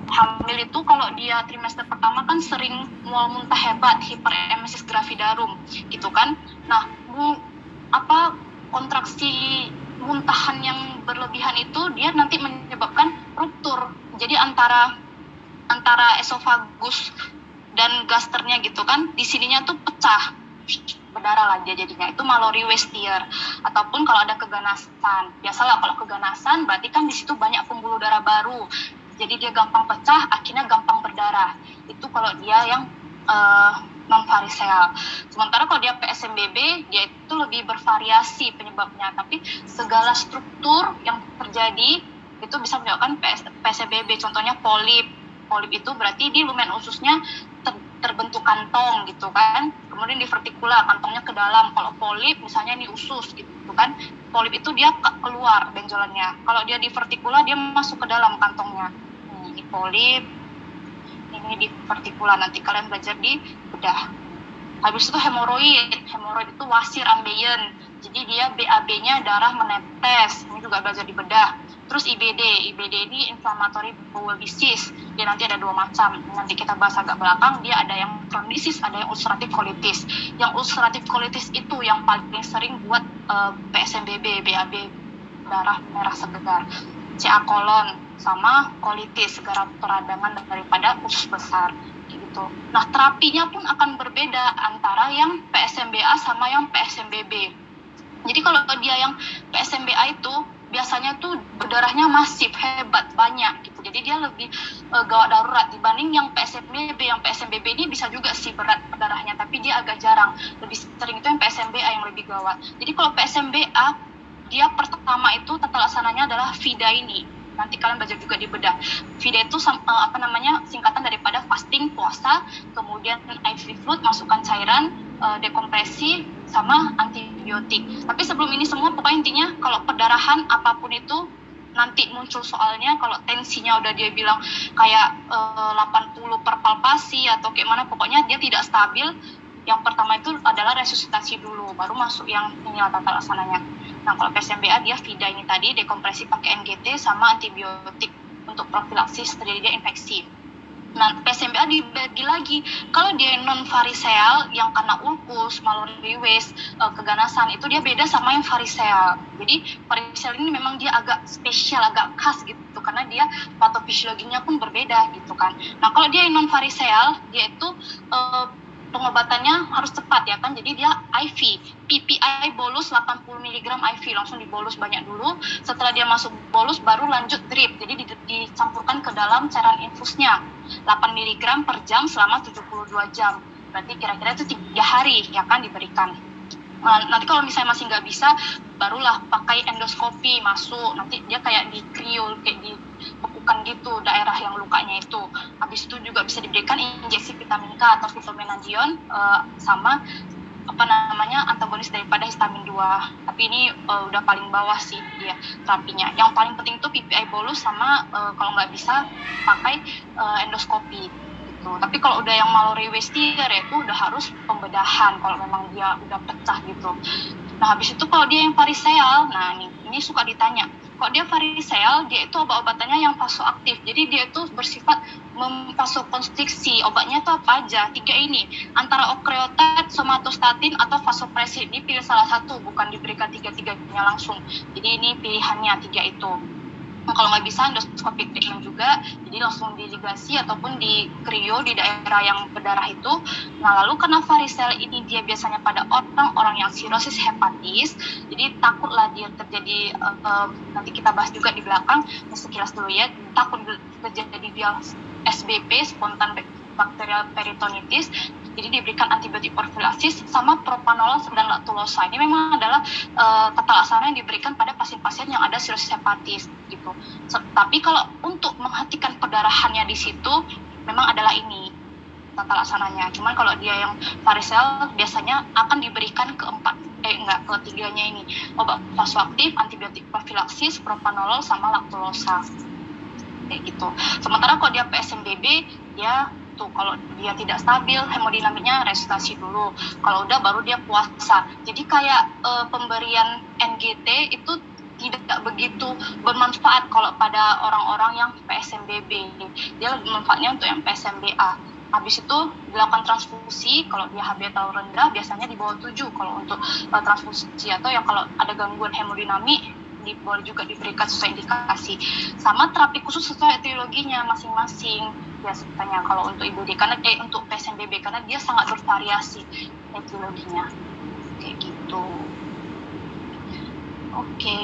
Hamil itu kalau dia trimester pertama kan sering mual muntah hebat, hiperemesis gravidarum gitu kan. Nah, kontraksi muntahan yang berlebihan itu dia nanti menyebabkan ruptur. Jadi antara esofagus dan gasternya gitu kan, di sininya tuh pecah, berdarah lah dia jadinya. Itu Mallory Weiss tear. Ataupun kalau ada keganasan, biasalah kalau keganasan berarti kan di situ banyak pembuluh darah baru, jadi dia gampang pecah, akhirnya gampang berdarah. Itu kalau dia yang non-variseal. Sementara kalau dia PSMBB, dia itu lebih bervariasi penyebabnya, tapi segala struktur yang terjadi itu bisa menyebabkan PSMBB. Contohnya polip. Polip itu berarti di lumen ususnya terbentuk kantong gitu kan. Kemudian di vertikula, kantongnya ke dalam. Kalau polip misalnya ini usus gitu kan, polip itu dia keluar benjolannya. Kalau dia di vertikula, dia masuk ke dalam kantongnya. Ini polip, ini di vertikula. Nanti kalian belajar di bedah. Habis itu hemoroid itu wasir ambeien. Jadi dia BAB-nya darah menetes. Ini juga belajar di bedah. Terus IBD ini inflammatory bowel disease. Dia nanti ada 2 macam. Nanti kita bahas agak belakang. Dia ada yang Crohn's disease, ada yang ulcerative colitis. Yang ulcerative colitis itu yang paling sering buat PSMBB, BAB, darah merah segar. CA kolon sama colitis, segala peradangan daripada usus besar gitu. Nah, terapinya pun akan berbeda antara yang PSMBA sama yang PSMBB. Jadi kalau dia yang PSMBA itu biasanya tuh berdarahnya masif, hebat, banyak gitu. Jadi dia lebih gawat darurat dibanding yang PSMBB. Yang PSMBB ini bisa juga sih berat darahnya, tapi dia agak jarang. Lebih sering itu yang PSMBA yang lebih gawat. Jadi kalau PSMBA, dia pertama itu tata laksananya adalah VIDA ini. Nanti kalian belajar juga di bedah. VIDA itu singkatan daripada fasting, puasa, kemudian IV fluid, masukkan cairan, dekompresi, sama antibiotik. Tapi sebelum ini semua, pokoknya intinya kalau perdarahan apapun itu nanti muncul soalnya. Kalau tensinya udah dia bilang kayak 80 per palpasi atau kayak mana, pokoknya dia tidak stabil. Yang pertama itu adalah resusitasi dulu, baru masuk yang ini tata laksananya. Nah, kalau PSMBA dia VIDA ini tadi, dekompresi pakai NGT sama antibiotik untuk profilaksis terjadinya infeksi. Nah, PSMBA dibagi lagi. Kalau dia non-variseal, yang karena ulkus, Mallory Weiss, keganasan, itu dia beda sama yang variseal. Jadi, variseal ini memang dia agak spesial, agak khas gitu, karena dia patofisiologinya pun berbeda gitu kan. Nah, kalau dia yang non-variseal, dia itu pengobatannya harus cepat ya kan, jadi dia IV, PPI bolus 80 mg IV, langsung dibolus banyak dulu. Setelah dia masuk bolus baru lanjut drip, jadi dicampurkan ke dalam cairan infusnya 8 mg per jam selama 72 jam. Berarti kira-kira itu 3 hari ya kan diberikan. Nanti kalau misalnya masih nggak bisa, barulah pakai endoskopi masuk. Nanti dia kayak di kriol, kayak dibekukan gitu daerah yang lukanya itu. Habis itu juga bisa diberikan injeksi vitamin K atau vitaminadion sama antagonis daripada histamin 2. Tapi ini udah paling bawah sih dia terapinya. Yang paling penting itu PPI bolus sama kalau nggak bisa pakai endoskopi. Tapi kalau udah yang Mallory Weiss tear itu udah harus pembedahan kalau memang dia udah pecah gitu. Nah, habis itu kalau dia yang variseal, nah ini suka ditanya. Kalau dia variseal, dia itu obat-obatannya yang vasoaktif. Jadi dia itu bersifat memvasokonstriksi. Obatnya itu apa aja? 3 ini. Antara octreotide, somatostatin, atau vasopressin. Dipilih salah satu, bukan diberikan 3-3-nya langsung. Jadi ini pilihannya 3 itu. Nah, kalau nggak bisa endoskopi treatment juga, jadi langsung diligasi ataupun di krio di daerah yang berdarah itu. Nah, lalu karena varicella ini dia biasanya pada orang-orang yang sirosis hepatis, jadi takutlah dia terjadi, nanti kita bahas juga di belakang, sekilas dulu ya, takut terjadi dia SBP, spontan bacterial peritonitis, jadi diberikan antibiotik profilaksis sama propanolol dan laktulosa. Ini memang adalah tata laksana yang diberikan pada pasien-pasien yang ada sirosis hepatis gitu. Tapi kalau untuk menghentikan perdarahannya di situ memang adalah ini tata laksananya. Cuman kalau dia yang varicella biasanya akan diberikan ketiganya ini, obat vasoaktif, antibiotik profilaksis, propanolol sama laktulosa kayak gitu. Sementara kalau dia PSMBB, dia tuh kalau dia tidak stabil hemodinamiknya resusitasi dulu. Kalau udah baru dia puasa. Jadi kayak pemberian NGT itu tidak begitu bermanfaat kalau pada orang-orang yang PSMBB. Dia lebih manfaatnya untuk yang PSMBA. Habis itu dilakukan transfusi, kalau dia HB terlalu rendah biasanya di bawah 7 kalau untuk transfusi, atau yang kalau ada gangguan hemodinamik boleh juga diberikan sesuai indikasi. Sama terapi khusus sesuai etiologinya masing-masing biasanya kalau untuk IBD karena untuk PSMBB karena dia sangat bervariasi etiologinya. Kayak gitu. Oke.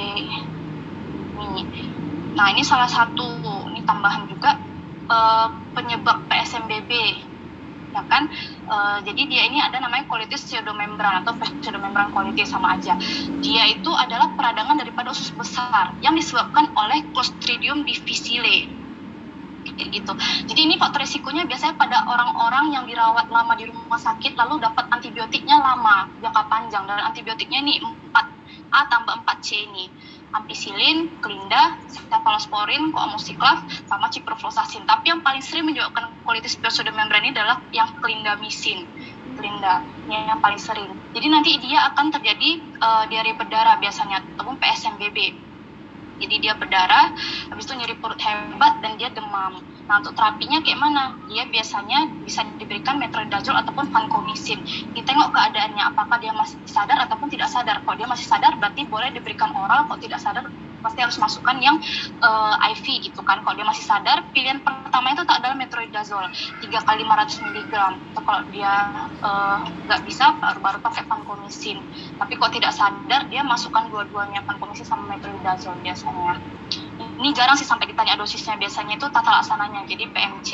Nah, ini salah satu ini tambahan juga penyebab PSMBB. Ya kan, jadi dia ini ada namanya colitis pseudomembran atau pseudomembran colitis, sama aja. Dia itu adalah peradangan daripada usus besar yang disebabkan oleh Clostridium difficile. Gitu. Jadi ini faktor risikonya biasanya pada orang-orang yang dirawat lama di rumah sakit lalu dapat antibiotiknya lama, jangka panjang, dan antibiotiknya ini 4A tambah 4C ini. Ampicillin, Clinda, cephalosporin, coamoxiclav, sama ciprofloxacin. Tapi yang paling sering menyebabkan colitis pseudomembran ini adalah yang clindamycin. Clinda, ini yang paling sering. Jadi nanti dia akan terjadi diare berdarah biasanya, ataupun PSMBB. Jadi dia berdarah, habis itu nyeri perut hebat, dan dia demam. Nah, untuk terapinya kayak mana? Dia biasanya bisa diberikan metronidazole ataupun vancomycin. Ditengok keadaannya, apakah dia masih sadar ataupun tidak sadar. Kalau dia masih sadar, berarti boleh diberikan oral. Kalau tidak sadar, pasti harus masukkan yang IV gitu kan. Kalau dia masih sadar, pilihan pertama itu tak adalah metronidazole 3 kali 500 mg. Atau kalau dia nggak bisa, baru pakai vancomycin. Tapi kalau tidak sadar, dia masukkan dua-duanya, vancomycin sama metronidazole biasanya. Ini jarang sih sampai ditanya dosisnya, biasanya itu tata laksananya. Jadi PMC,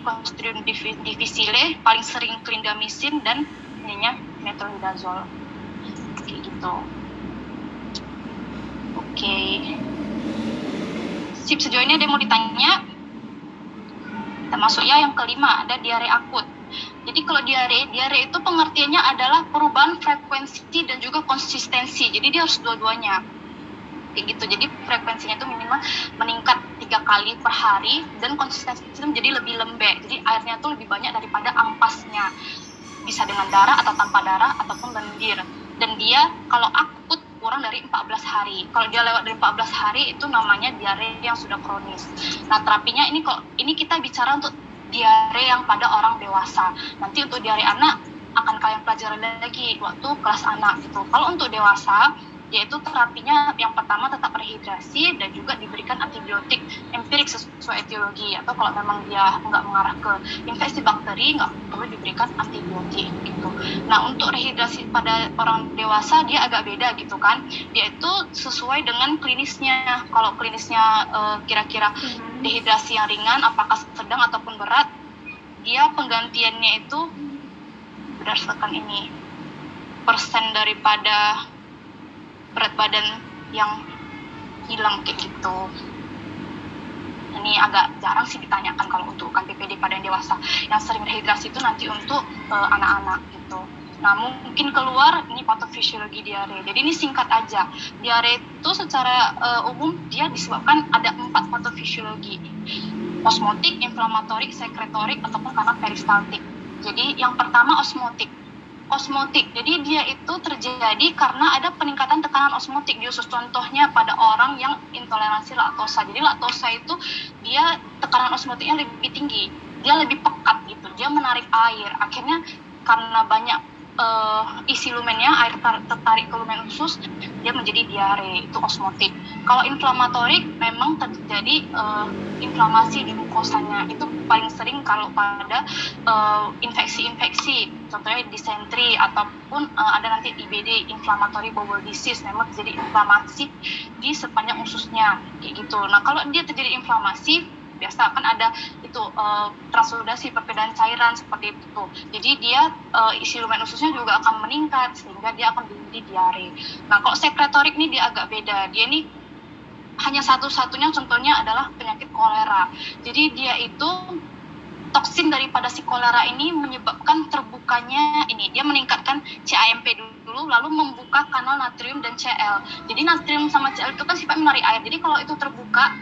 Clostridium difficile, paling sering clindamycin, dan ininya metronidazole. Kayak gitu. Oke. Sip, sejauh ini ada yang mau ditanya? Kita masuk ya yang kelima, ada diare akut. Jadi kalau diare itu pengertiannya adalah perubahan frekuensi dan juga konsistensi. Jadi dia harus dua-duanya. Kayak gitu. Jadi frekuensinya itu minimal meningkat 3 kali per hari, dan konsistensi itu menjadi lebih lembek. Jadi airnya itu lebih banyak daripada ampasnya. Bisa dengan darah atau tanpa darah ataupun lendir. Dan dia kalau akut kurang dari 14 hari. Kalau dia lewat dari 14 hari itu namanya diare yang sudah kronis. Nah, terapinya ini kita bicara untuk diare yang pada orang dewasa. Nanti untuk diare anak akan kalian pelajari lagi waktu kelas anak gitu. Kalau untuk dewasa, yaitu terapinya yang pertama tetap rehidrasi dan juga diberikan antibiotik empirik sesuai etiologi, atau kalau memang dia nggak mengarah ke infeksi bakteri nggak perlu diberikan antibiotik gitu. Nah, untuk rehidrasi pada orang dewasa dia agak beda gitu kan, dia itu sesuai dengan klinisnya. Kalau klinisnya kira-kira dehidrasi yang ringan, apakah sedang ataupun berat, dia penggantiannya itu berdasarkan ini persen daripada berat badan yang hilang kayak gitu. Ini agak jarang sih ditanyakan kalau untuk PPD pada yang dewasa. Yang sering rehidrasi itu nanti untuk anak-anak gitu. Nah, mungkin keluar ini patofisiologi diare. Jadi ini singkat aja. Diare itu secara umum dia disebabkan ada 4 patofisiologi. Osmotik, inflamatorik, sekretorik, ataupun karena peristaltik. Jadi yang pertama osmotik. Jadi dia itu terjadi karena ada peningkatan tekanan osmotik di usus. Contohnya pada orang yang intoleransi laktosa. Jadi laktosa itu dia tekanan osmotiknya lebih tinggi, dia lebih pekat gitu, dia menarik air. Akhirnya karena banyak isi lumennya, air tertarik ke lumen usus, dia menjadi diare, itu osmotik. Kalau inflamatorik memang terjadi inflamasi di mukosanya, itu paling sering kalau pada infeksi-infeksi, contohnya disentri ataupun ada nanti IBD, inflammatory bowel disease, memang terjadi inflamasi di sepanjang ususnya kayak gitu. Nah, kalau dia terjadi inflamasi, biasa akan ada itu transudasi, perbedaan cairan seperti itu. Jadi dia isi lumen ususnya juga akan meningkat sehingga dia akan menjadi diare. Nah, kalau sekretorik ini dia agak beda. Dia ini hanya satu-satunya contohnya adalah penyakit kolera. Jadi dia itu toksin daripada si kolera ini menyebabkan terbukanya ini, dia meningkatkan CAMP dulu, lalu membuka kanal natrium dan Cl. Jadi natrium sama Cl itu kan sifat menarik air. Jadi kalau itu terbuka,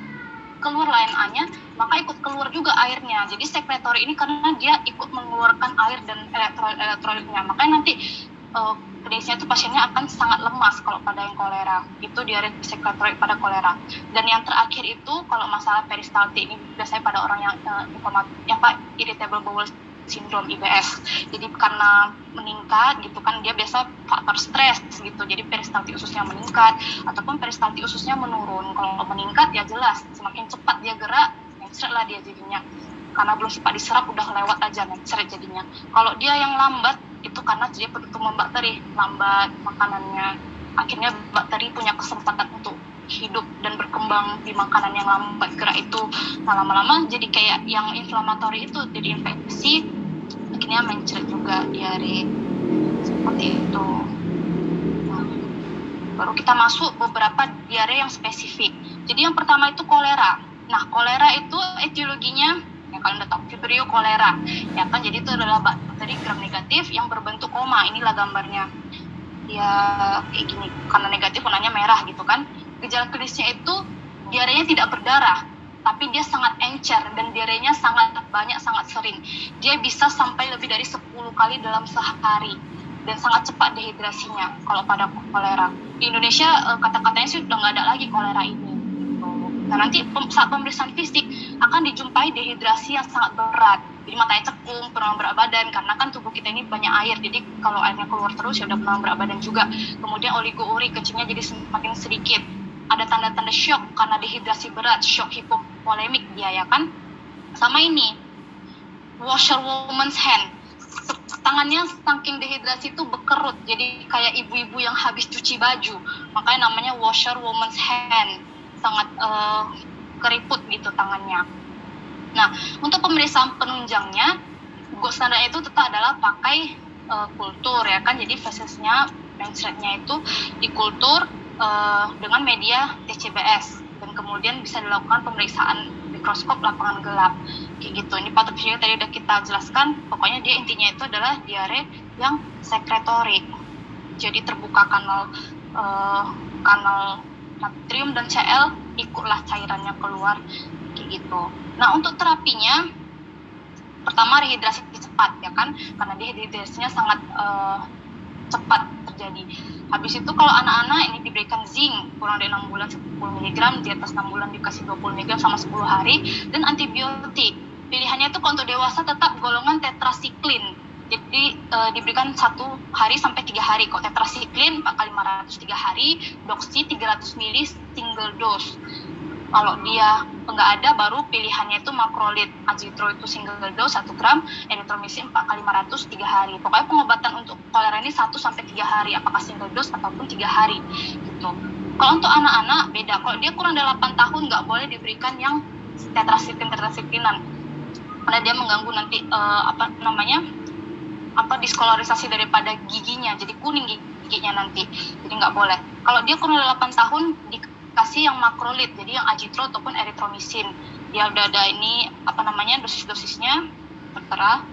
keluar LNA-nya, maka ikut keluar juga airnya. Jadi sekretorik ini karena dia ikut mengeluarkan air dan elektrolit-elektrolitnya. Makanya nanti kondisinya itu pasiennya akan sangat lemas kalau pada yang kolera. Itu diare sekretorik pada kolera. Dan yang terakhir itu kalau masalah peristaltik ini biasanya pada orang yang irritable bowel syndrome IBS. Jadi karena meningkat gitu kan, dia biasa faktor stres gitu. Jadi peristaltik ususnya meningkat ataupun peristaltik ususnya menurun. Kalau meningkat ya jelas semakin cepat dia gerak, mencret lah dia jadinya. Karena belum sempat diserap udah lewat aja mencret jadinya. Kalau dia yang lambat itu karena dia pertumbuhan bakteri, lambat makanannya. Akhirnya bakteri punya kesempatan untuk hidup dan berkembang di makanan yang lambat gerak itu. Nah, lama-lama jadi kayak yang inflamatori itu, jadi infeksi, akhirnya mencret juga, diare, seperti itu. Nah, baru kita masuk beberapa diare yang spesifik. Jadi yang pertama itu kolera. Nah, kolera itu etiologinya, ya kalian udah tahu, Vibrio cholera, ya kan, jadi itu adalah bakteri gram negatif yang berbentuk koma. Inilah gambarnya, ya kayak gini, karena negatif warnanya merah gitu kan. Gejala klinisnya itu diarenya tidak berdarah, tapi dia sangat encer dan diarenya sangat banyak, sangat sering. Dia bisa sampai lebih dari 10 kali dalam sehari dan sangat cepat dehidrasinya kalau pada kolera. Di Indonesia kata-katanya sih udah nggak ada lagi kolera ini. Nah, nanti saat pemeriksaan fisik akan dijumpai dehidrasi yang sangat berat. Jadi matanya cekung, penurunan berat badan, karena kan tubuh kita ini banyak air. Jadi kalau airnya keluar terus ya udah penurunan berat badan juga. Kemudian oligouria, kencingnya jadi semakin sedikit. Ada tanda-tanda shock karena dehidrasi berat, shock hipovolemik dia ya kan. Sama ini, washerwoman's hand. Tangannya saking dehidrasi itu bekerut, jadi kayak ibu-ibu yang habis cuci baju. Makanya namanya washerwoman's hand. Sangat keriput gitu tangannya. Nah, untuk pemeriksaan penunjangnya, gold standar itu tetap adalah pakai kultur ya kan. Jadi fesisnya, mencretnya itu dikultur dengan media TCBS, dan kemudian bisa dilakukan pemeriksaan mikroskop lapangan gelap kayak gitu. Ini patofisiologi tadi udah kita jelaskan. Pokoknya dia intinya itu adalah diare yang sekretorik. Jadi terbuka kanal natrium dan Cl, ikutlah cairannya keluar kayak gitu. Nah, untuk terapinya pertama rehidrasi cepat ya kan, karena dehidrasinya sangat cepat terjadi. Habis itu kalau anak-anak ini diberikan zinc kurang dari 6 bulan 10 mg, di atas 6 bulan dikasih 20 mg sama 10 hari, dan antibiotik. Pilihannya itu kalau untuk dewasa tetap golongan tetrasiklin. Jadi diberikan 1 hari sampai 3 hari. Kok tetrasiklin 4 kali 500 3 hari, doxy 300 ml single dose. Kalau dia enggak ada, baru pilihannya itu makrolid. Azithromycin itu single dose 1 gram, erythromycin 4 kali 500 3 hari. Pokoknya pengobatan untuk kolera ini 1 sampai 3 hari, apakah single dose ataupun 3 hari gitu. Kalau untuk anak-anak beda. Kalau dia kurang dari 8 tahun nggak boleh diberikan yang tetrasiklinan. Karena dia mengganggu nanti diskolarisasi daripada giginya, jadi kuning giginya nanti, jadi nggak boleh. Kalau dia kurang dari 8 tahun dikasih yang makrolid, jadi yang azithromycin ataupun erythromycin. Dia udah ada ini dosis-dosisnya tertera,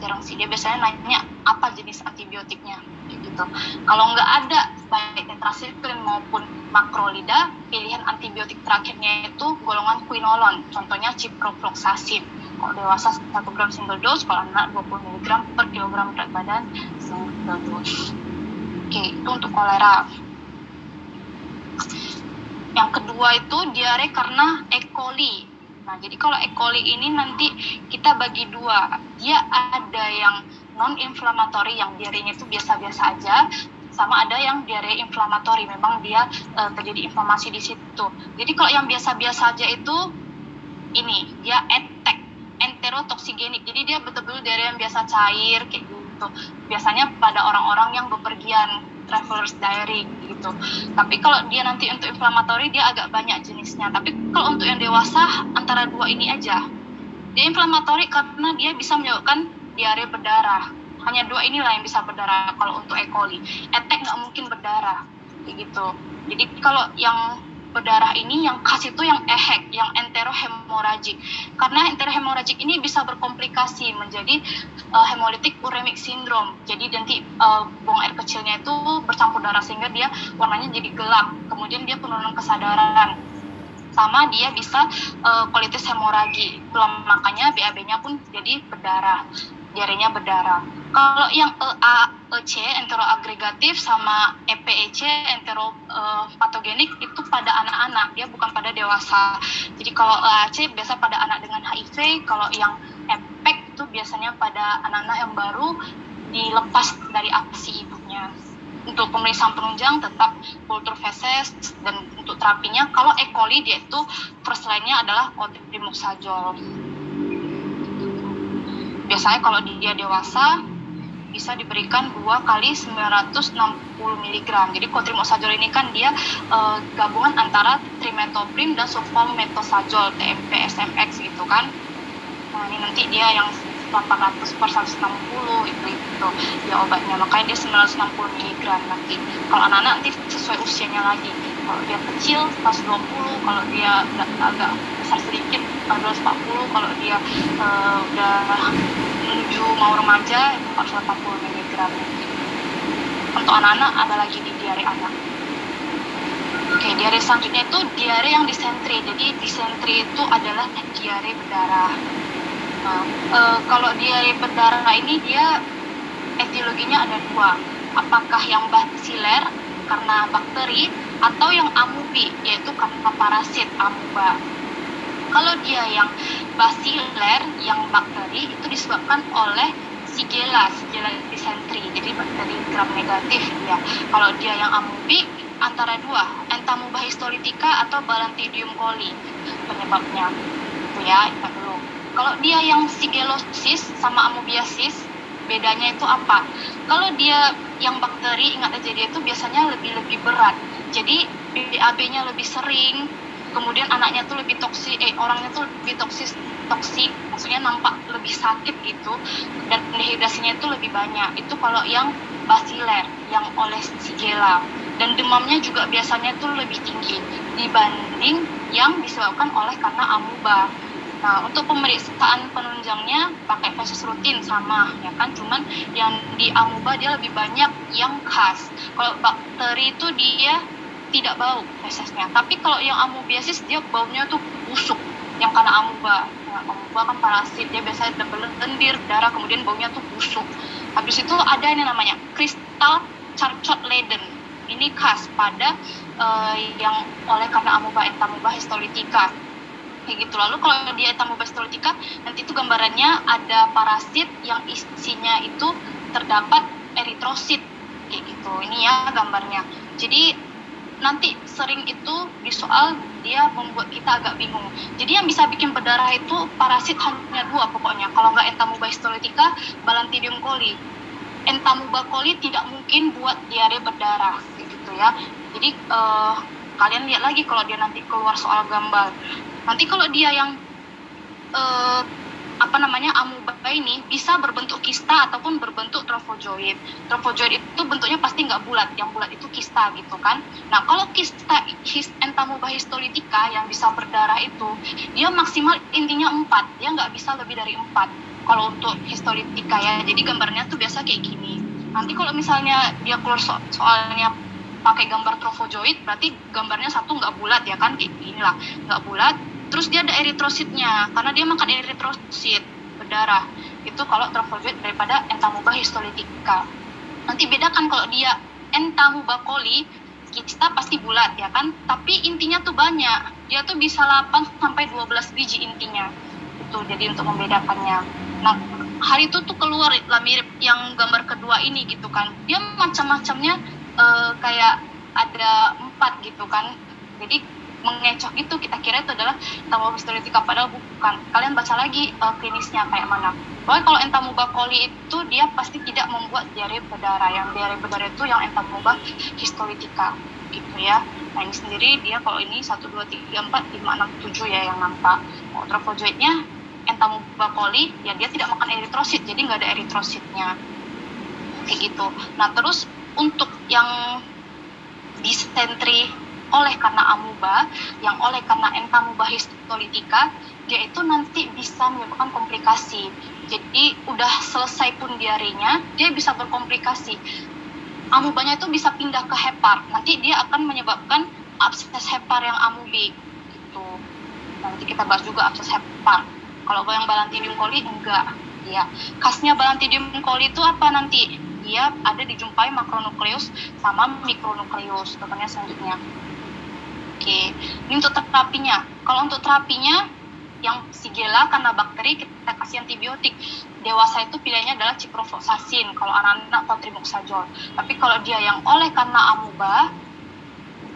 jarang sih dia biasanya nanya apa jenis antibiotiknya gitu. Kalau nggak ada baik tetrasiklin maupun makrolida, pilihan antibiotik terakhirnya itu golongan quinolone, contohnya ciprofloxacin. Kalau dewasa 1 gram single dose, kalau anak 20 mg per kilogram berat badan single dose. Oke, itu untuk kolera. Yang kedua itu diare karena E. coli. Nah, jadi kalau E. coli ini nanti kita bagi dua. Dia ada yang non-inflamatori, yang diarenya itu biasa-biasa aja, sama ada yang diare inflamatori, memang dia terjadi inflamasi di situ. Jadi kalau yang biasa-biasa aja itu ini, dia enterotoksigenik, jadi dia betul-betul diare yang biasa cair kayak gitu. Biasanya pada orang-orang yang bepergian, traveler's diary gitu. Tapi kalau dia nanti untuk inflamatori, dia agak banyak jenisnya. Tapi kalau untuk yang dewasa, antara dua ini aja. Dia inflamatori karena dia bisa menyebabkan diare berdarah. Hanya dua inilah yang bisa berdarah kalau untuk E. coli. ETEC nggak mungkin berdarah kayak gitu. Jadi kalau yang berdarah ini yang khas itu yang EHEC, yang enterohemorrhagic. Karena enterohemorrhagic ini bisa berkomplikasi menjadi hemolytic uremic syndrome. Jadi nanti buang air kecilnya itu bercampur darah sehingga dia warnanya jadi gelap. Kemudian dia penurunan kesadaran. Sama dia bisa colitis hemoragi. Belum makanya BAB-nya pun jadi berdarah. diarenya berdarah. Kalau yang EA, EC enteroagregatif sama EPEC enteropatogenik itu pada anak-anak, dia bukan pada dewasa. Jadi kalau EAC biasa pada anak dengan HIV, kalau yang EPEC itu biasanya pada anak-anak yang baru dilepas dari ASI ibunya. Untuk pemeriksaan penunjang tetap kultur feses, dan untuk terapinya kalau E. coli dia itu first line-nya adalah cotrimoxazole. Biasanya kalau dia dewasa bisa diberikan 2 kali 960 mg. Jadi cotrimoxazole ini kan dia gabungan antara trimethoprim dan sulfametosazole TMP SMX gitu kan. Nah ini nanti dia yang 800/160 itu dia obatnya, makanya dia 960 mg nanti. Kalau anak-anak nanti sesuai usianya lagi, kalau dia kecil 120, kalau dia agak besar sedikit 140, kalau dia udah menuju mau remaja 480 mg. Untuk anak-anak ada lagi di diare anak. Oke, diare selanjutnya itu diare yang disentri. Jadi disentri itu adalah diare berdarah. Nah, kalau diare berdarah ini dia etiologinya ada 2. Apakah yang basiler karena bakteri atau yang amubi yaitu karena parasit amuba. Kalau dia yang basiler, yang bakteri itu disebabkan oleh Shigella dysentery, jadi bakteri gram negatif ya. Kalau dia yang amubi antara 2, Entamuba histolytica atau Balantidium coli penyebabnya. Itu ya, ingat dulu. Kalau dia yang Shigellosis sama amoebiasis, bedanya itu apa? Kalau dia yang bakteri, ingat aja dia itu biasanya lebih berat. Jadi BAB-nya lebih sering, kemudian anaknya tuh lebih toksik, orangnya tuh lebih toksik, maksudnya nampak lebih sakit gitu, dan dehidrasinya itu lebih banyak. Itu kalau yang basiler, yang oleh Shigella. Dan demamnya juga biasanya tuh lebih tinggi dibanding yang disebabkan oleh karena amuba. Nah, untuk pemeriksaan penunjangnya pakai feses rutin sama, ya kan? Cuman yang di amuba dia lebih banyak yang khas. Kalau bakteri itu dia tidak bau fesesnya. Tapi kalau yang amoebiasis dia baunya tuh busuk. Yang karena amuba. Nah, amuba kan parasit, dia biasanya lendir darah, kemudian baunya tuh busuk. Habis itu ada ini namanya crystal charcot Leiden. Ini khas pada yang oleh karena amuba Entamuba histolytica. Kayak gitu. Lalu kalau di Entamuba histolytica nanti itu gambarannya ada parasit yang isinya itu terdapat eritrosit kayak gitu. Ini ya gambarnya. Jadi nanti sering itu di soal dia membuat kita agak bingung. Jadi yang bisa bikin berdarah itu parasit hanya 2 pokoknya. Kalau nggak Entamuba histolytica, Balantidium coli. Entamuba coli tidak mungkin buat diare berdarah gitu ya. Jadi kalian lihat lagi kalau dia nanti keluar soal gambar. Nanti kalau dia yang amuba ini bisa berbentuk kista ataupun berbentuk trofozoid. Trofozoid itu bentuknya pasti nggak bulat, yang bulat itu kista gitu kan. Nah kalau kista Entamuba histolytica yang bisa berdarah itu, dia maksimal intinya 4, dia nggak bisa lebih dari 4 kalau untuk histolytica ya. Jadi gambarnya tuh biasa kayak gini. Nanti kalau misalnya dia keluar soalnya pakai gambar trofozoid, berarti gambarnya 1 nggak bulat ya kan, kayak gini lah, nggak bulat. Terus dia ada eritrositnya, karena dia makan eritrosit berdarah. Itu kalau trofozoid daripada Entamuba histolytica. Nanti bedakan kalau dia Entamuba coli, kita pasti bulat ya kan, tapi intinya tuh banyak. Dia tuh bisa 8-12 biji intinya. Itu jadi untuk membedakannya. Nah, hari itu tuh keluar lah mirip yang gambar kedua ini gitu kan. Dia macam-macamnya kayak ada 4 gitu kan. Jadi mengecoh gitu, kita kira itu adalah Entamuba histolytica, padahal bukan. Kalian baca lagi klinisnya kayak mana. Pokoknya kalau Entamuba coli itu dia pasti tidak membuat diare berdarah. Yang diare berdarah itu yang Entamuba histolytica gitu ya. Nah ini sendiri dia kalau ini 1, 2, 3, 4, 5, 6, 7 ya yang nampak. Trofozoidnya Entamuba coli ya dia tidak makan eritrosit, jadi nggak ada eritrositnya kayak gitu. Nah terus untuk yang disentri oleh karena amuba, yang oleh karena Entamuba histolytica, dia itu nanti bisa menyebabkan komplikasi. Jadi udah selesai pun diarenya, dia bisa berkomplikasi. Amubanya itu bisa pindah ke hepar. Nanti dia akan menyebabkan abses hepar yang amubi. Gitu. Nanti kita bahas juga abses hepar. Kalau yang Balantidium coli enggak. dia. Khasnya Balantidium coli itu apa nanti? Dia ada dijumpai makronukleus sama mikronukleus. Contohnya selanjutnya. Oke, ini untuk terapinya. Kalau untuk terapinya, yang Shigella karena bakteri kita kasih antibiotik. Dewasa itu pilihannya adalah ciprofloxacin. Kalau anak-anak cotrimoxazole. Tapi kalau dia yang oleh karena amuba,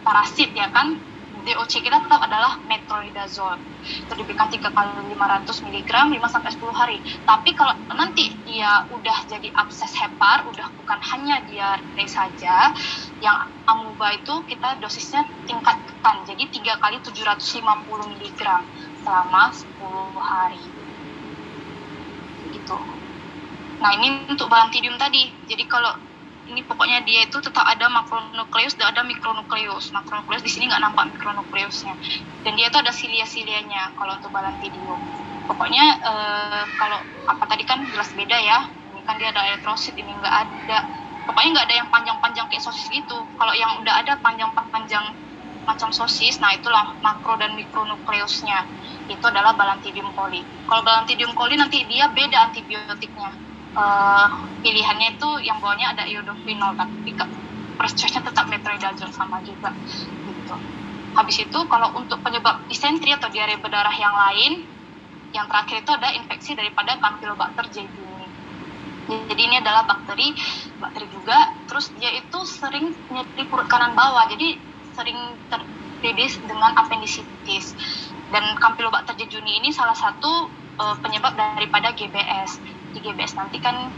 parasit ya kan, DOC kita tetap adalah metronidazole. Itu diberikan 3 kali 500 mg 5-10 hari. Tapi kalau nanti dia udah jadi abses hepar, udah bukan hanya diare saja, yang amuba itu kita dosisnya tingkatkan. Jadi 3 kali 750 mg selama 10 hari. Gitu. Nah, ini untuk Balantidium tadi. Jadi kalau ini pokoknya dia itu tetap ada makronukleus dan ada mikronukleus. Makronukleus di sini nggak nampak mikronukleusnya. Dan dia itu ada silia-silianya kalau untuk Balantidium. Pokoknya kalau apa tadi kan jelas beda ya. Ini kan dia ada eritrosit, ini nggak ada. Pokoknya nggak ada yang panjang-panjang kayak sosis gitu. Kalau yang udah ada panjang-panjang macam sosis, nah itulah makro dan mikronukleusnya. Itu adalah Balantidium coli. Kalau Balantidium coli nanti dia beda antibiotiknya. Pilihannya itu yang bawahnya ada iodofinol, tapi first choice-nya tetap metronidazole sama juga gitu. Habis itu kalau untuk penyebab disentri atau diare berdarah yang lain, yang terakhir itu ada infeksi daripada Campylobacter jejuni. Jadi ini adalah bakteri juga, terus dia itu sering nyeri perut kanan bawah, jadi sering terjadi dengan appendicitis. Dan Campylobacter jejuni ini salah satu penyebab daripada GBS. Di GBS nanti kan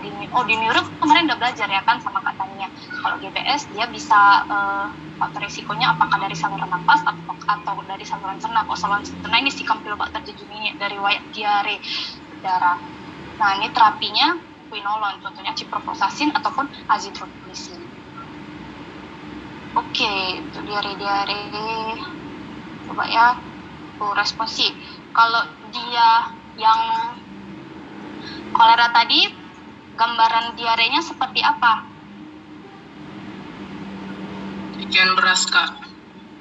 di neuro kemarin udah belajar ya kan sama Kak Tania. Kalau GBS dia bisa faktor risikonya apakah dari saluran nafas atau dari saluran cerna. Kalau saluran cerna ini si Campylobacter jejuni dari riwayat diare berdarah. Nah, ini terapinya quinolone, contohnya ciprofloxacin ataupun azithromycin. Oke, itu diare. Coba ya, responsi. Kalau dia yang kolera tadi, gambaran diarenya seperti apa? Cucian beras, Kak.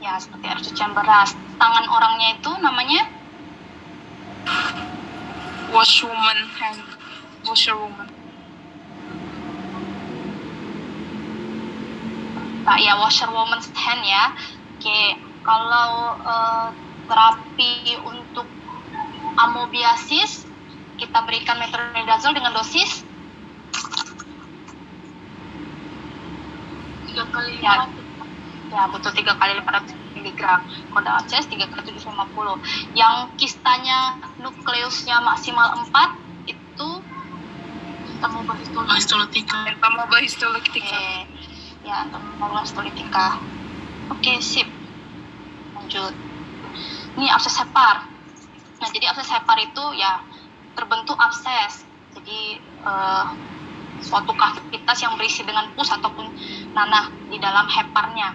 Ya, seperti air cucian beras. Tangan orangnya itu namanya? Washwoman hand. Washerwoman. Pak ya, washerwoman's hand ya. Oke, kalau terapi untuk amoebiasis kita berikan metronidazole dengan dosis 3 kali ya, betul 3 kali 500 mg. Kode abses 3 kali 750. Yang kistanya nukleusnya maksimal 4 itu Entamoeba histolytica. Ya, Entamoeba histolytica. Oke, sip. Lanjut. Ini abses hepar. Nah, jadi abses hepar itu ya terbentuk abses. Jadi suatu kavitas yang berisi dengan pus ataupun nanah di dalam heparnya.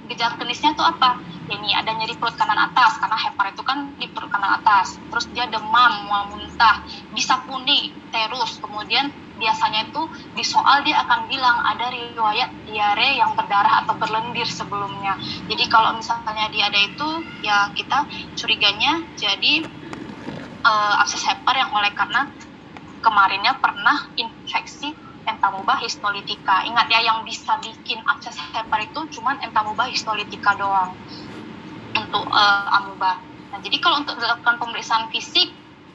Gejala klinisnya itu apa? Ya, ini ada nyeri perut kanan atas karena hepar itu kan di perut kanan atas. Terus dia demam, mual muntah, bisa kuning, terus. Kemudian biasanya itu di soal dia akan bilang ada riwayat diare yang berdarah atau berlendir sebelumnya. Jadi kalau misalnya dia ada itu, ya kita curiganya jadi abses hepar yang oleh karena kemarinnya pernah infeksi Entamoeba histolytica. Ingat ya, yang bisa bikin abses hepar itu cuma Entamoeba histolytica doang untuk amoeba. Nah, jadi kalau untuk dilakukan pemeriksaan fisik,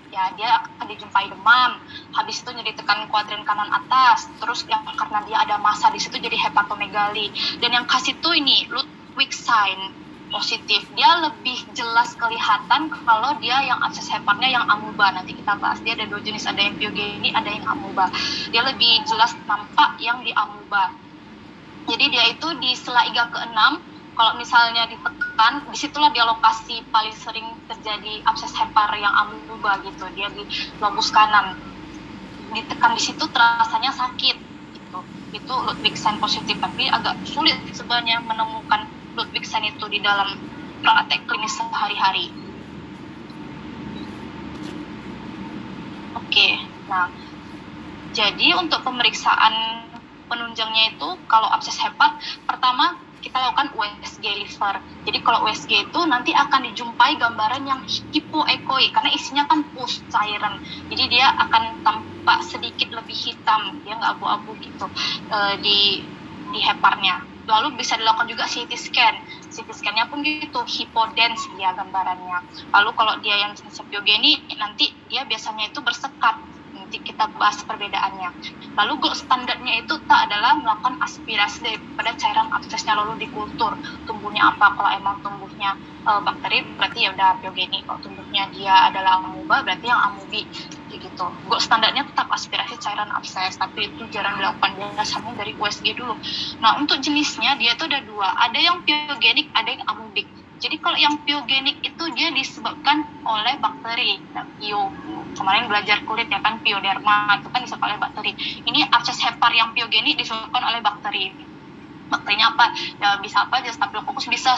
ya dia akan dijumpai demam, habis itu nyeri tekan kuadran kanan atas, terus yang karena dia ada massa di situ jadi hepatomegali. Dan yang khas itu ini Ludwig sign positif, dia lebih jelas kelihatan kalau dia yang abses heparnya yang amoeba. Nanti kita bahas, dia ada 2 jenis, ada yang pyogeni, ada yang amoeba. Dia lebih jelas nampak yang di amoeba. Jadi dia itu di sela iga ke-6, kalau misalnya ditekan, disitulah dia lokasi paling sering terjadi abses hepar yang amoeba gitu. Dia di lobus kanan, ditekan di situ terasanya sakit gitu. Itu Ludwig sign positif, tapi agak sulit sebenarnya menemukan Ludwig sign itu di dalam praktek klinis sehari-hari. Oke, nah jadi untuk pemeriksaan penunjangnya itu kalau abses hepar, pertama kita lakukan USG liver. Jadi kalau USG itu nanti akan dijumpai gambaran yang hipoekoi karena isinya kan pus. cairan. Jadi dia akan tampak sedikit lebih hitam, dia nggak abu-abu gitu di heparnya. Lalu bisa dilakukan juga CT scan. CT scan-nya pun gitu, hipodense dia gambarannya. Lalu kalau dia yang jenis pyogenik, nanti dia biasanya itu bersekat. Nanti kita bahas perbedaannya. Lalu gold standarnya itu tak adalah melakukan aspirasi daripada cairan absesnya lalu dikultur. Tumbuhnya apa? Kalau emang tumbuhnya bakteri berarti ya udah pyogenik. Kalau tumbuhnya dia adalah amuba berarti yang amubi. Gitu. Gold standarnya tetap aspirasi cairan abses, tapi itu jarang dilakukan, biasanya dari USG dulu. Nah, untuk jenisnya dia itu ada dua, ada yang pyogenik, ada yang amubik. Jadi kalau yang pyogenik itu dia disebabkan oleh bakteri. Kemarin belajar kulit ya kan, pyoderma itu kan disebabkan oleh bakteri. Ini abses hepar yang pyogenik disebabkan oleh bakteri. Bakterinya apa? Ya bisa apa aja, Staphylococcus bisa,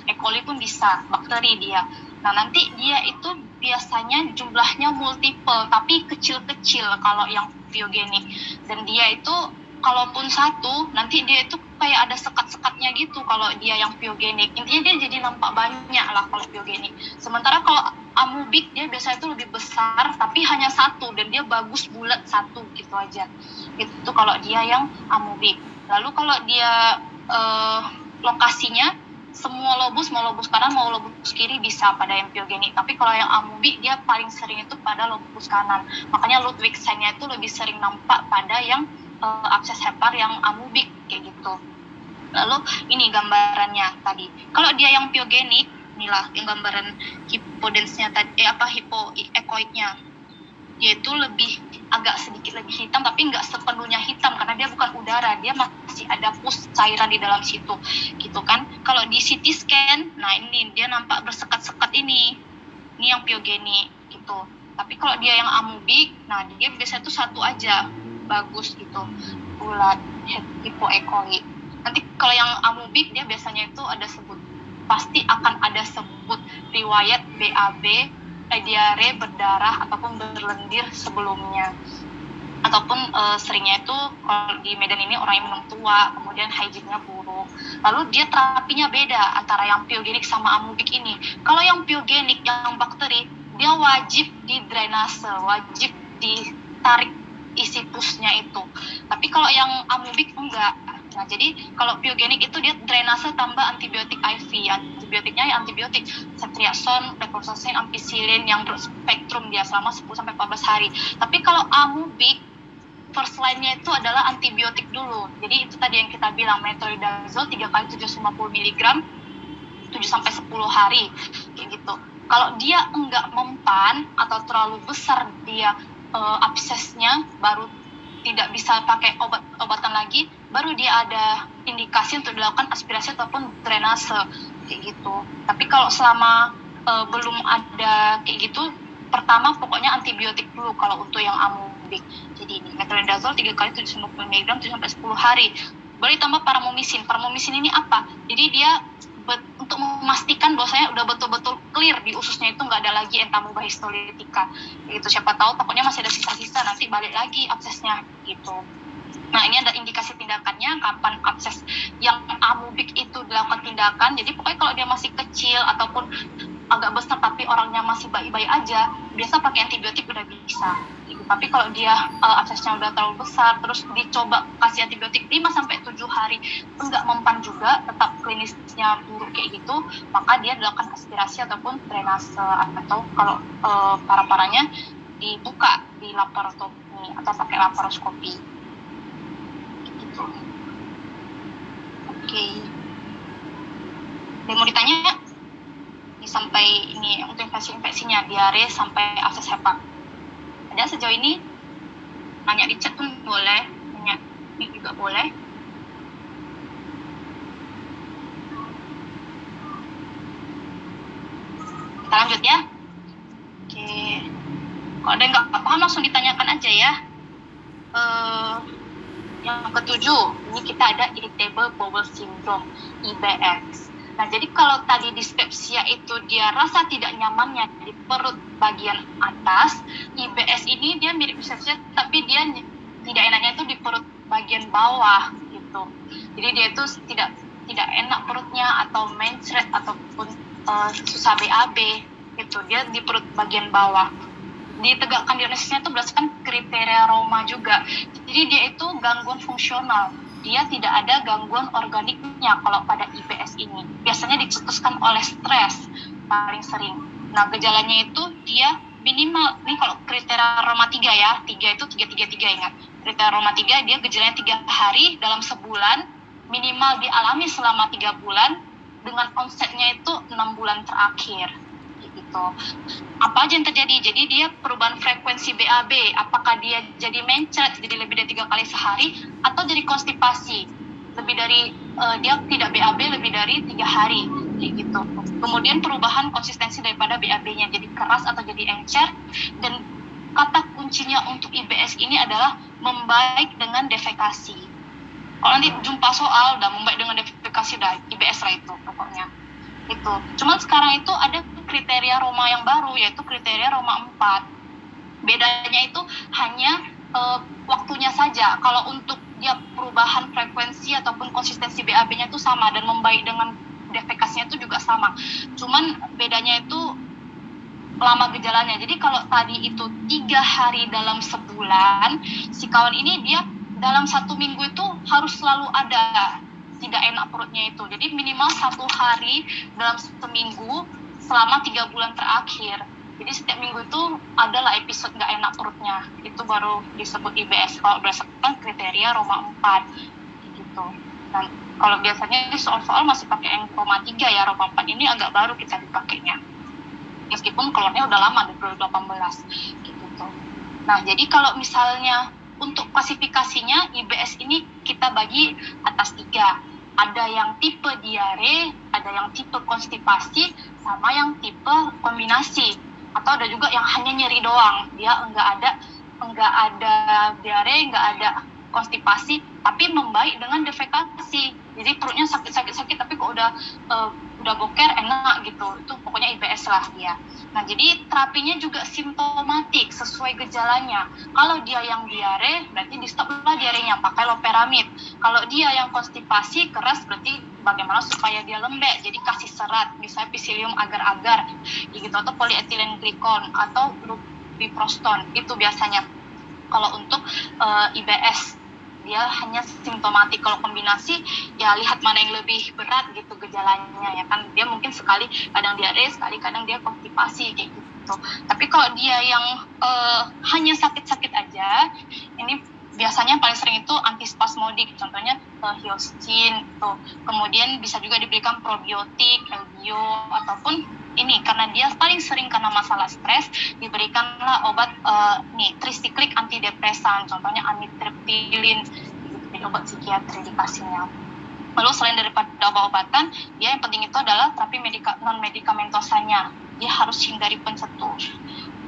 E. coli pun bisa, bakteri dia. Nah, nanti dia itu biasanya jumlahnya multiple, tapi kecil-kecil kalau yang pyogenik. Dan dia itu, kalaupun satu, nanti dia itu kayak ada sekat-sekatnya gitu kalau dia yang pyogenik. Intinya dia jadi nampak banyak lah kalau pyogenik. Sementara kalau amubik, dia biasanya itu lebih besar, tapi hanya satu, dan dia bagus bulat satu gitu aja. Itu kalau dia yang amubik. Lalu kalau dia lokasinya, semua lobus, mau lobus kanan mau lobus kiri bisa pada yang pyogenik. Tapi kalau yang amubik dia paling sering itu pada lobus kanan. Makanya Ludwig sign-nya itu lebih sering nampak pada yang abses hepar yang amubik kayak gitu. Lalu ini gambarannya tadi. Kalau dia yang pyogenik, inilah yang gambaran hipodense-nya tadi, hipoekoidnya. Dia itu agak sedikit lebih hitam, tapi nggak sepenuhnya hitam karena dia bukan udara, dia masih ada pus cairan di dalam situ gitu kan. Kalau di CT scan, nah ini dia nampak bersekat-sekat ini yang pyogenik gitu. Tapi kalau dia yang amubik, nah dia biasanya tuh satu aja bagus gitu, bulat, hipoekoid. Nanti kalau yang amubik dia biasanya itu pasti akan ada sebut riwayat BAB, diare, berdarah ataupun berlendir sebelumnya. Ataupun seringnya itu kalau di Medan ini orang yang minum tua, kemudian hygiene-nya buruk. Lalu dia terapinya beda antara yang pyogenik sama amubik ini. Kalau yang pyogenik, yang bakteri, dia wajib di drainase, wajib ditarik isi pusnya itu. Tapi kalau yang amubik enggak. Nah, jadi kalau pyogenik itu dia drainase tambah antibiotik IV. Antibiotiknya ya antibiotik ceftriaxone, levofloxacin, ampicillin yang berspektrum dia selama 10-14 hari. Tapi kalau amubik, first line-nya itu adalah antibiotik dulu. Jadi itu tadi yang kita bilang, metronidazole 3 kali 750 mg 7-10 hari kayak gitu. Kalau dia enggak mempan atau terlalu besar dia absesnya, baru tidak bisa pakai obat-obatan lagi, baru dia ada indikasi untuk dilakukan aspirasi ataupun drainase kayak gitu. Tapi kalau selama belum ada kayak gitu, pertama pokoknya antibiotik dulu kalau untuk yang amubik. Jadi ini metronidazole 3 kali 750 mg 7-10 hari. Boleh tambah paramomisin. Paramomisin ini apa? Jadi dia untuk memastikan bahwasanya udah betul-betul clear di ususnya itu nggak ada lagi entamuba histolitika gitu. Siapa tahu takutnya masih ada sisa-sisa, nanti balik lagi absesnya gitu. Nah, ini ada indikasi tindakannya, kapan abses yang amubik itu dilakukan tindakan. Jadi pokoknya kalau dia masih kecil ataupun agak besar tapi orangnya masih baik-baik aja, biasa pakai antibiotik udah bisa gitu. Tapi kalau dia absesnya udah terlalu besar, terus dicoba kasih antibiotik 5-7 hari enggak mempan juga, tetap klinisnya buruk kayak gitu, maka dia dilakukan aspirasi ataupun drainase, atau kalau parah-parahnya dibuka di laparotomi atau pakai laparoskopi gitu. Oke. Ada mau ditanya? Ini sampai ini untuk infeksinya, diare sampai abses hepar. Ada sejauh ini? Nanya di chat pun boleh, nanya ini juga boleh. Kita lanjut ya. Oke. Kalau ada yang nggak paham langsung ditanyakan aja ya. Yang ketujuh, ini kita ada irritable bowel syndrome, IBS. Nah, jadi kalau tadi dispepsia itu dia rasa tidak nyamannya di perut bagian atas, IBS ini dia mirip dispepsia, tapi dia tidak enaknya itu di perut bagian bawah gitu. Jadi dia itu tidak enak perutnya, atau mencret ataupun susah BAB Itu dia di perut bagian bawah. Ditegakkan diagnosisnya itu berdasarkan kriteria Roma juga. Jadi dia itu gangguan fungsional. Dia tidak ada gangguan organiknya kalau pada IBS ini. Biasanya dicetuskan oleh stres paling sering. Nah, gejalanya itu dia minimal, nih kalau kriteria Roma 3 ya, 3 itu 333 ingat. Kriteria Roma 3 dia gejalanya 3 hari dalam sebulan, minimal dialami selama 3 bulan, dengan onsetnya itu 6 bulan terakhir. Gitu. Apa aja yang terjadi? Jadi dia perubahan frekuensi BAB, apakah dia jadi mencret, jadi lebih dari 3 kali sehari, atau jadi konstipasi, lebih dari dia tidak BAB lebih dari 3 hari, gitu. Kemudian perubahan konsistensi daripada BAB-nya, jadi keras atau jadi encer, dan kata kuncinya untuk IBS ini adalah membaik dengan defekasi. Kalau nanti jumpa soal, udah membaik dengan defekasi, udah IBS lah itu pokoknya. Itu. Cuman sekarang itu ada kriteria Roma yang baru, yaitu kriteria Roma 4. Bedanya itu hanya waktunya saja. Kalau untuk dia perubahan frekuensi ataupun konsistensi BAB-nya itu sama dan membaik dengan defekasinya itu juga sama. Cuman bedanya itu lama gejalanya. Jadi kalau tadi itu 3 hari dalam sebulan, si kawan ini dia dalam 1 minggu itu harus selalu ada tidak enak perutnya itu. Jadi minimal 1 hari dalam seminggu selama 3 bulan terakhir. Jadi setiap minggu itu adalah episode nggak enak perutnya. Itu baru disebut IBS kalau berdasarkan kriteria Roma 4. Gitu. Dan kalau biasanya soal-soal masih pakai yang Roma 3 ya, Roma 4 ini agak baru kita dipakainya. Meskipun keluarnya udah lama di 2018. Gitu. Nah, jadi kalau misalnya untuk klasifikasinya IBS ini kita bagi atas 3. Ada yang tipe diare, ada yang tipe konstipasi, sama yang tipe kombinasi. Atau ada juga yang hanya nyeri doang, dia enggak ada diare, enggak ada konstipasi, tapi membaik dengan defekasi. Jadi perutnya sakit tapi kok udah boker enak gitu. Itu pokoknya IBS lah dia. Nah, jadi terapinya juga simptomatik sesuai gejalanya. Kalau dia yang diare, berarti di stop lah diarenya, pakai loperamid. Kalau dia yang konstipasi keras, berarti bagaimana supaya dia lembek, jadi kasih serat, misalnya Psyllium agar-agar, gitu, atau polyethylene glycol, atau lubiprostone. Itu biasanya kalau untuk IBS. Dia hanya simptomatik. Kalau kombinasi ya lihat mana yang lebih berat gitu gejalanya, ya kan. Dia mungkin sekali kadang diare, sekali kadang dia konstipasi kayak gitu. Tapi kalau dia yang hanya sakit-sakit aja, ini biasanya paling sering itu antispasmodik, contohnya hyosin tuh. Kemudian bisa juga diberikan probiotik, LBO, ataupun ini karena dia paling sering karena masalah stres, diberikanlah obat trisiklik antidepresan, contohnya amitriptyline, jadi obat psikiatri dikasihnya. Lalu selain daripada obat-obatan, dia yang penting itu adalah terapi non-medikamentosanya. Dia harus hindari pencetus.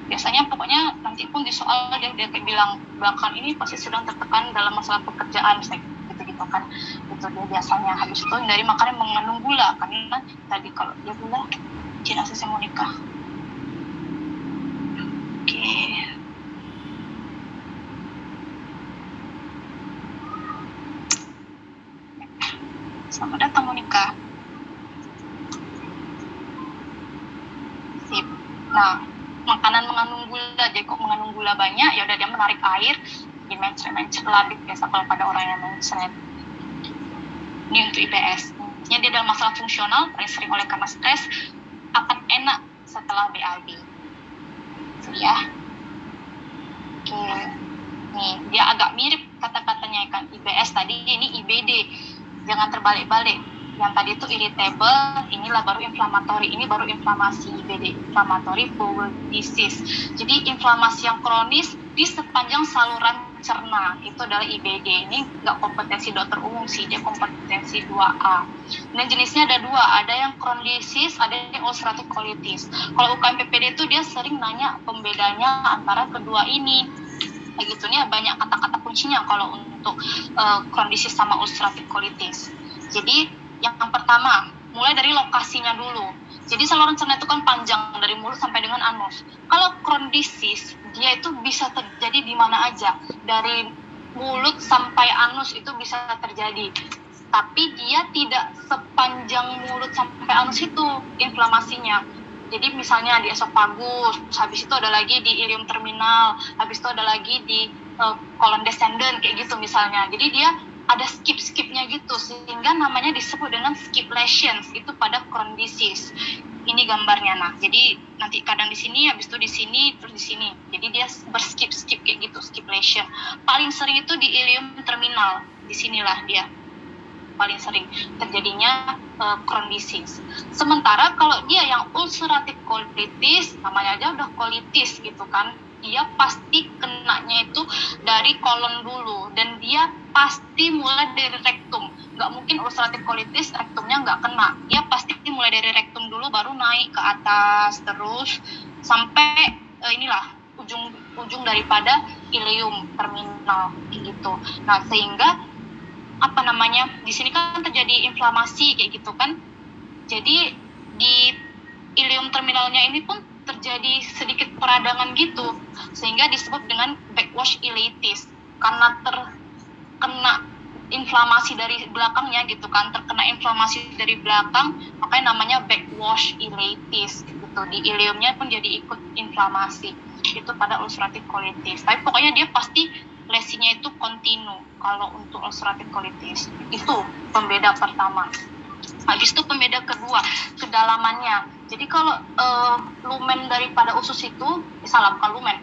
Biasanya pokoknya nanti pun di soal dia kayak bilang belakang ini pasti sedang tertekan dalam masalah pekerjaan, misalnya gitu kan. Itu dia biasanya. Habis itu hindari makanan yang mengandung gula, karena tadi kalau dia gula Cina saya mau nikah. Oke. Selamat datang Monica. Sip. Nah, makanan mengandung gula, jadi kok mengandung gula banyak, ya udah dia menarik air, di mencret labik biasa kalau pada orang yang mencret. Ini untuk IBS. Ini dia dalam masalah fungsional, paling sering oleh karena stres, akan enak setelah BAB. Ya. Oke. Nih, dia agak mirip kata-katanya kan. IBS tadi, ini IBD. Jangan terbalik-balik. Yang tadi itu irritable, inilah baru inflammatory. Ini baru inflamasi IBD, inflammatory bowel disease. Jadi inflamasi yang kronis di sepanjang saluran cerna, itu adalah IBD. Ini nggak kompetensi dokter umum sih, dia kompetensi 2A. Dan jenisnya ada 2, ada yang Crohn disease, ada yang ulcerative colitis. Kalau UKM PPD itu dia sering nanya pembedanya antara kedua ini. Kayak gitu, nih banyak kata-kata kuncinya kalau untuk Crohn disease sama ulcerative colitis. Jadi yang pertama, mulai dari lokasinya dulu. Jadi saluran cerna itu kan panjang dari mulut sampai dengan anus. Kalau Crohn disease, dia itu bisa terjadi di mana aja. Dari mulut sampai anus itu bisa terjadi. Tapi dia tidak sepanjang mulut sampai anus itu inflamasinya. Jadi misalnya di esophagus, habis itu ada lagi di ileum terminal, habis itu ada lagi di colon descendant kayak gitu misalnya. Jadi dia ada skip-skipnya gitu, sehingga namanya disebut dengan skip lesions itu pada Crohn disease. Ini gambarnya. Nah, jadi nanti kadang di sini, habis itu di sini, terus di sini. Jadi dia berskip-skip kayak gitu, skip lesion. Paling sering itu di ileum terminal. Di sinilah dia paling sering terjadinya Crohn disease. Sementara kalau dia yang ulcerative colitis, namanya aja udah colitis gitu kan, dia pasti kenanya itu dari kolon dulu, dan dia pasti mulai dari rektum. Nggak mungkin ulcerative colitis rektumnya nggak kena. Dia pasti mulai dari rektum dulu, baru naik ke atas terus sampai inilah ujung daripada ileum terminal gitu. Nah, sehingga di sini kan terjadi inflamasi kayak gitu kan. Jadi di ileum terminalnya ini pun terjadi sedikit peradangan gitu, sehingga disebut dengan backwash ileitis, karena terkena inflamasi dari belakangnya gitu kan, terkena inflamasi dari belakang, makanya namanya backwash ileitis gitu. Di ileumnya pun jadi ikut inflamasi. Itu pada ulcerative colitis. Tapi pokoknya dia pasti lesinya itu kontinu kalau untuk ulcerative colitis. Itu pembeda pertama. Habis itu pembeda kedua, kedalamannya. Jadi kalau lumen daripada usus itu, bukan lumen,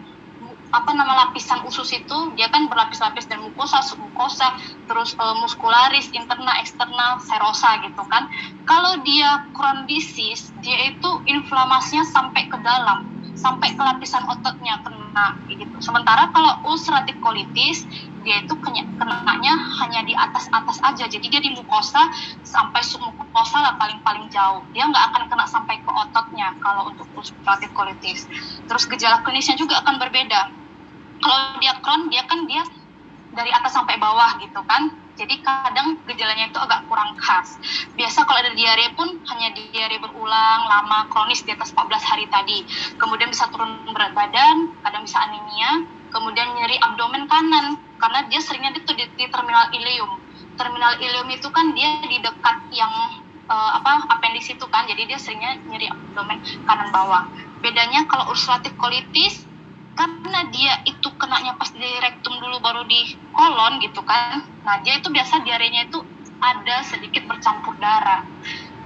lapisan usus itu dia kan berlapis-lapis dari mukosa, submukosa, terus muskularis, interna, eksterna, serosa gitu kan. Kalau dia Crohn disease, dia itu inflamasinya sampai ke dalam, sampai ke lapisan ototnya kena gitu. Sementara kalau ulcerative colitis, dia itu kenanya hanya di atas aja, jadi dia di mukosa sampai submukosa lah paling jauh, dia nggak akan kena sampai ke ototnya kalau untuk ulcerative colitis. Terus gejala klinisnya juga akan berbeda. Kalau dia Crohn, dia dari atas sampai bawah gitu kan, jadi kadang gejalanya itu agak kurang khas. Biasa kalau ada diare pun hanya diare berulang lama kronis di atas 14 hari tadi, kemudian bisa turun berat badan, kadang bisa anemia, kemudian nyeri abdomen kanan, karena dia seringnya itu di terminal ileum. Terminal ileum itu kan dia di dekat yang appendix itu kan, jadi dia seringnya nyeri abdomen kanan bawah. Bedanya kalau ulcerative colitis, karena dia itu kenanya pas di rektum dulu baru di kolon gitu kan, nah dia itu biasa diarenya itu ada sedikit bercampur darah.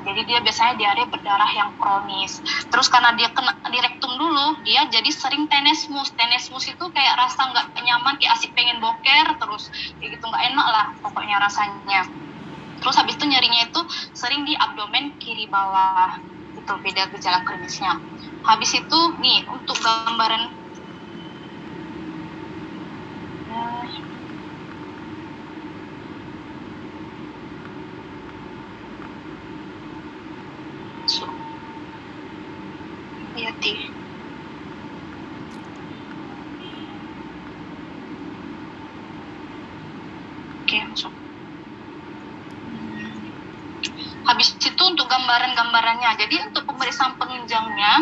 Jadi dia biasanya diare berdarah yang kronis. Terus karena dia kena di rektum dulu, dia jadi sering tenesmus. Tenesmus itu kayak rasa nggak nyaman, kayak asik pengen boker terus, kayak gitu, nggak enak lah pokoknya rasanya. Terus habis itu nyerinya itu sering di abdomen kiri bawah. Itu beda gejala klinisnya. Habis itu nih untuk gambaran hati. Oke, masuk. Habis itu untuk gambarannya. Jadi untuk pemeriksaan penunjangnya,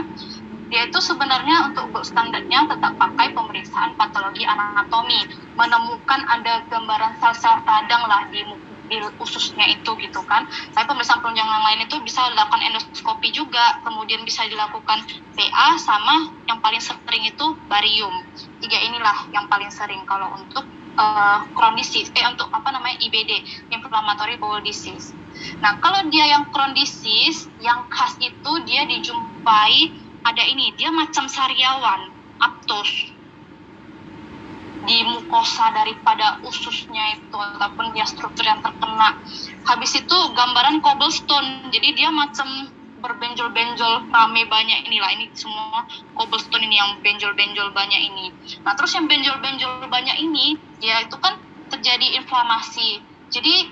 dia itu sebenarnya untuk standarnya tetap pakai pemeriksaan patologi anatomi, menemukan ada gambaran sel-sel radang lah di ususnya itu gitu kan. Tapi pemeriksaan penunjang yang lain itu bisa dilakukan endoskopi juga, kemudian bisa dilakukan PA, sama yang paling sering itu barium. 3 inilah yang paling sering kalau untuk Crohn disease, untuk IBD, inflammatory bowel disease. Nah, kalau dia yang Crohn disease, yang khas itu dia dijumpai ada ini, dia macam sariawan, aptos di mukosa daripada ususnya itu, ataupun dia struktur yang terkena. Habis itu gambaran cobblestone, jadi dia macam berbenjol-benjol rame banyak inilah, ini semua cobblestone ini yang benjol-benjol banyak ini. Nah, terus yang benjol-benjol banyak ini, dia itu kan terjadi inflamasi. Jadi,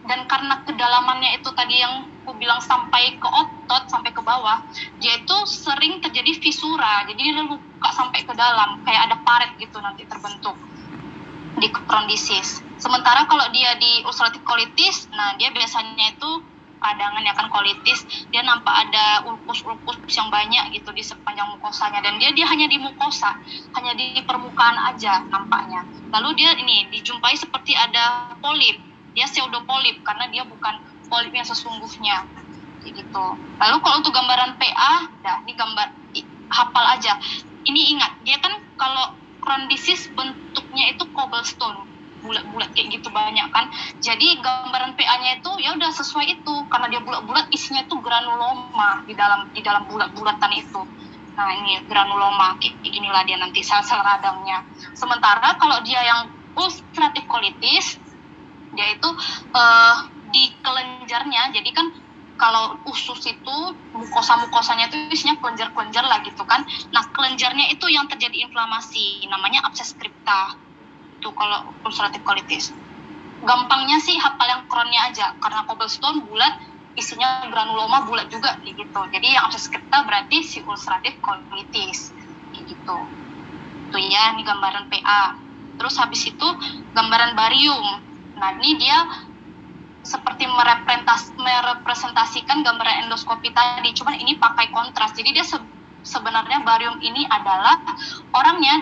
dan karena kedalamannya itu tadi yang aku bilang sampai ke otot, sampai ke bawah, dia itu sering terjadi fisura, jadi dia luka sampai ke dalam, kayak ada paret gitu nanti terbentuk di Crohn disease. Sementara kalau dia di ulcerative colitis, nah dia biasanya itu peradangan ya kan, colitis, dia nampak ada ulkus-ulkus yang banyak gitu di sepanjang mukosanya, dan dia hanya di mukosa, hanya di permukaan aja nampaknya. Lalu dia ini dijumpai seperti ada polip, dia pseudopolip karena dia bukan polip yang sesungguhnya. kayak gitu. Lalu kalau untuk gambaran PA, nah ini hafal aja. Ini ingat, dia kan kalau Crohn disease bentuknya itu cobblestone, bulat-bulat kayak gitu banyak kan. Jadi gambaran PA-nya itu ya udah sesuai itu, karena dia bulat-bulat, isinya itu granuloma di dalam bulat-bulatan itu. Nah ini granuloma, kayak ginilah dia nanti sel-sel radangnya. Sementara kalau dia yang ulcerative colitis, dia itu di kelenjarnya, jadi kan kalau usus itu mukosanya itu isinya kelenjar lah gitu kan. Nah kelenjarnya itu yang terjadi inflamasi, namanya abses crypta. Itu kalau ulcerative colitis. Gampangnya sih hafal yang Crohn-nya aja, karena cobblestone bulat, isinya granuloma bulat juga gitu. Jadi yang abses crypta berarti si ulcerative colitis gitu. Itu ya, ini gambaran PA. Terus habis itu gambaran barium. Nah ini dia seperti merepresentasikan gambaran endoskopi tadi, cuman ini pakai kontras. Jadi dia sebenarnya barium ini adalah orangnya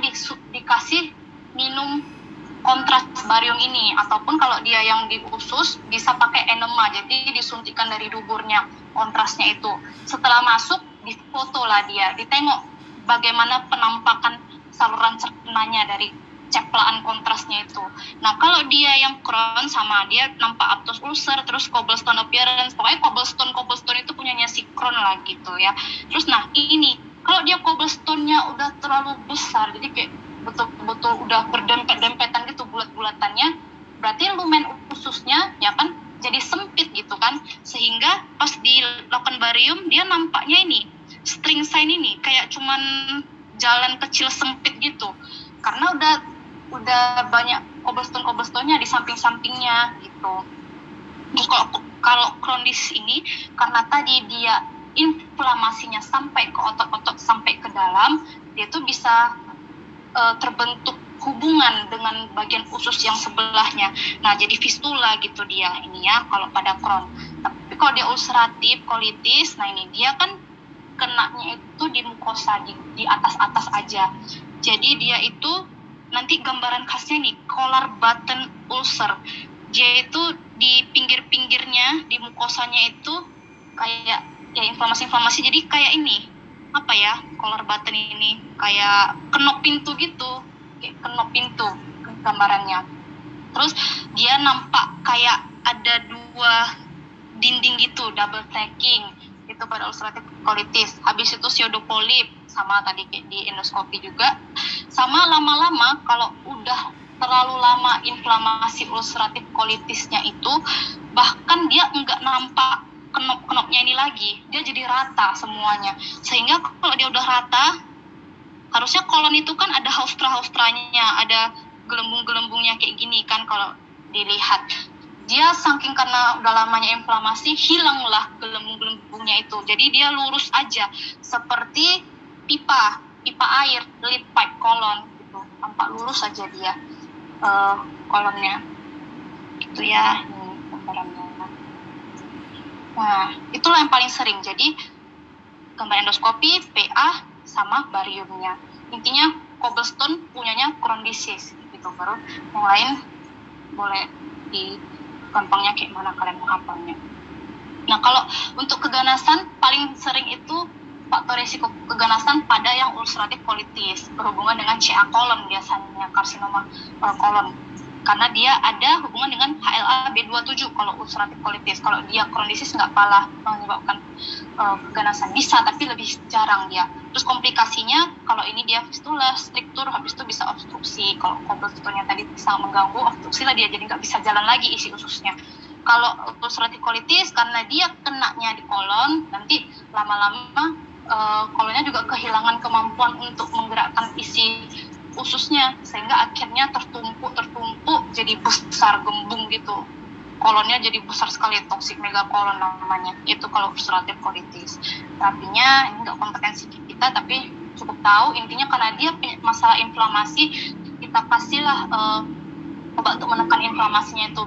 dikasih minum kontras barium ini, ataupun kalau dia yang di usus bisa pakai enema, jadi disuntikan dari duburnya kontrasnya itu. Setelah masuk difoto lah dia, ditengok bagaimana penampakan saluran cernanya dari ceplaan kontrasnya itu. Nah kalau dia yang Crohn sama dia nampak aphthous ulcer, terus cobblestone appearance, pokoknya cobblestone itu punyanya si Crohn lah gitu ya. Terus nah ini kalau dia cobblestone-nya udah terlalu besar, jadi kayak betul-betul udah berdempet-dempetan gitu bulat-bulatannya, berarti lumen ususnya ya kan jadi sempit gitu kan, sehingga pas dilakukan barium dia nampaknya ini string sign ini kayak cuman jalan kecil sempit gitu, karena udah banyak cobblestone-nya di samping-sampingnya gitu. Terus kalau Crohn disease ini karena tadi dia inflamasinya sampai ke otot-otot, sampai ke dalam, dia tuh bisa terbentuk hubungan dengan bagian usus yang sebelahnya. Nah, jadi fistula gitu dia ini ya kalau pada Crohn. Tapi kalau dia ulcerative colitis, nah ini dia kan kenanya itu di mukosa, di atas-atas aja. Jadi dia itu nanti gambaran khasnya nih, collar button ulcer. Dia itu di pinggir-pinggirnya, di mukosanya itu kayak ya inflamasi-inflamasi, jadi kayak ini, apa ya, collar button ini, kayak kenop pintu gitu, kayak kenop pintu gambarannya. Terus dia nampak kayak ada dua dinding gitu, double stacking, itu pada ulcerative colitis. Habis itu pseudopolip, sama tadi kayak di endoskopi juga. Sama lama-lama kalau udah terlalu lama inflamasi ulcerative colitisnya itu, bahkan dia enggak nampak kenop-kenopnya ini lagi, dia jadi rata semuanya. Sehingga kalau dia udah rata, harusnya kolon itu kan ada haustra-haustranya, ada gelembung-gelembungnya kayak gini kan kalau dilihat. Dia saking karena udah lamanya inflamasi, hilanglah gelembung-gelembungnya itu. Jadi dia lurus aja, seperti pipa air, lead pipe kolon gitu. Tampak lurus aja dia kolonnya. Gitu ya, ini gambarannya. Nah, itulah yang paling sering. Jadi gambar endoskopi, PA, sama bariumnya. Intinya cobblestone punyanya Crohn disease gitu. Baru yang lain boleh di gampangnya kayak mana kalian menghafalnya. Nah kalau untuk keganasan paling sering itu faktor risiko keganasan pada yang ulcerative colitis berhubungan dengan CA colon, biasanya karsinoma colon, karena dia ada hubungan dengan HLA B27 kalau ulcerative colitis. Kalau dia Crohn disease nggak kalah menyebabkan keganasan, bisa tapi lebih jarang dia. Terus komplikasinya kalau ini dia fistula, striktur, habis itu bisa obstruksi. Kalau cobblestone-nya tadi bisa mengganggu, obstruksi lah dia, jadi nggak bisa jalan lagi isi ususnya. Kalau ulcerative colitis karena dia kenanya di kolon, nanti lama-lama kolonnya juga kehilangan kemampuan untuk menggerakkan isi ususnya, sehingga akhirnya tertumpuk jadi besar gembung gitu. Kolonnya jadi besar sekali, toxic megacolon namanya. Itu kalau ulcerative colitis. Tapinya ini nggak kompetensi kita, tapi cukup tahu intinya karena dia masalah inflamasi, kita kasihlah obat untuk menekan inflamasinya itu.